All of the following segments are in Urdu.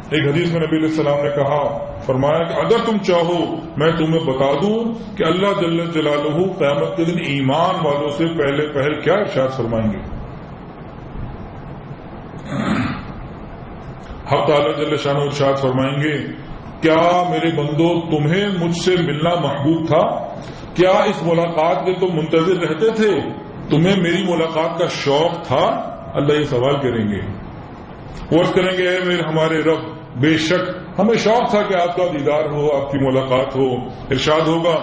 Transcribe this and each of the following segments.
ایک حدیث میں نبی علیہ السلام نے کہا، فرمایا کہ اگر تم چاہو میں تمہیں بتا دوں کہ اللہ جل جلالہ قیامت کے دن ایمان والوں سے پہلے پہل کیا ارشاد فرمائیں گے۔ حق تعالی جل شانہ ارشاد فرمائیں گے، کیا میرے بندو تمہیں مجھ سے ملنا محبوب تھا؟ کیا اس ملاقات کے تم منتظر رہتے تھے؟ تمہیں میری ملاقات کا شوق تھا؟ اللہ یہ سوال کریں گے، عرض کریں گے اے میرے ہمارے رب، بے شک ہمیں شوق تھا کہ آپ کا دیدار ہو، آپ کی ملاقات ہو۔ ارشاد ہوگا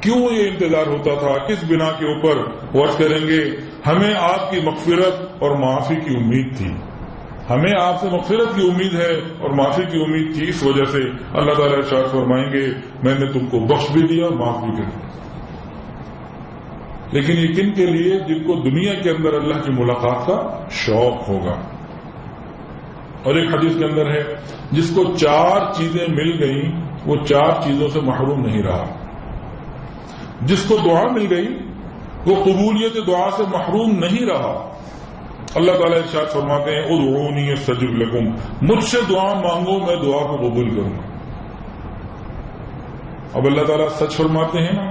کیوں یہ انتظار ہوتا تھا، کس بنا کے اوپر؟ عرض کریں گے ہمیں آپ کی مغفرت اور معافی کی امید تھی، ہمیں آپ سے مغفرت کی امید ہے اور معافی کی امید تھی، اس وجہ سے اللہ تعالیٰ ارشاد فرمائیں گے میں نے تم کو بخش بھی دیا اور معاف بھی کر دیا۔ لیکن یہ کن کے لیے؟ جن کو دنیا کے اندر اللہ کی ملاقات کا شوق ہوگا۔ اور ایک حدیث کے اندر ہے جس کو 4 چیزیں مل گئیں وہ 4 چیزوں سے محروم نہیں رہا۔ جس کو دعا مل گئی وہ قبولیت دعا سے محروم نہیں رہا۔ اللہ تعالیٰ ارشاد فرماتے ہیں ادعونی استجب لکم، مجھ سے دعا مانگو میں دعا کو قبول کروں گا۔ اب اللہ تعالیٰ سچ فرماتے ہیں نا،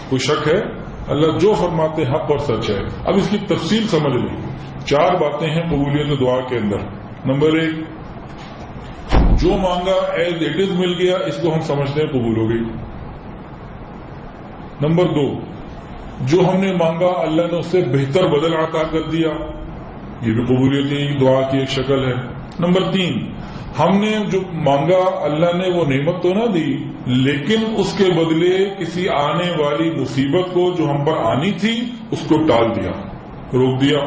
کوئی شک ہے؟ اللہ جو فرماتے ہیں حق اور سچ ہے۔ اب اس کی تفصیل سمجھ لیں، 4 باتیں ہیں قبولیت دعا کے اندر۔ نمبر 1، جو مانگا ایز اٹ از مل گیا، اس کو ہم سمجھتے ہیں قبول ہو گئی۔ نمبر 2، جو ہم نے مانگا اللہ نے اس سے بہتر بدل عطا کر دیا، یہ بھی قبولیت دعا کی ایک شکل ہے۔ نمبر 3، ہم نے جو مانگا اللہ نے وہ نعمت تو نہ دی لیکن اس کے بدلے کسی آنے والی مصیبت کو جو ہم پر آنی تھی اس کو ٹال دیا، روک دیا۔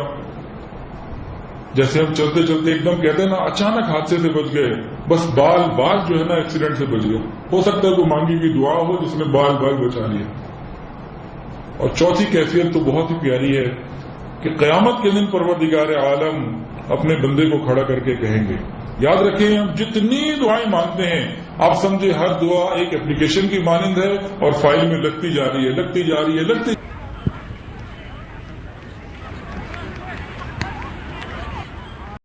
جیسے ہم چلتے چلتے ایک دم کہتے ہیں نا اچانک حادثے سے بچ گئے، بس بال جو ہے نا ایکسیڈنٹ سے بچ گئے۔ ہو سکتا ہے کوئی مانگی کی دعا ہو جس نے بال بچا لیا۔ اور چوتھی کیفیت تو بہت ہی پیاری ہے کہ قیامت کے دن پروردگار عالم اپنے بندے کو کھڑا کر کے کہیں گے، یاد رکھیں ہم جتنی دعائیں مانگتے ہیں آپ سمجھے ہر دعا ایک اپلیکیشن کی مانند ہے اور فائل میں لگتی جا رہی ہے۔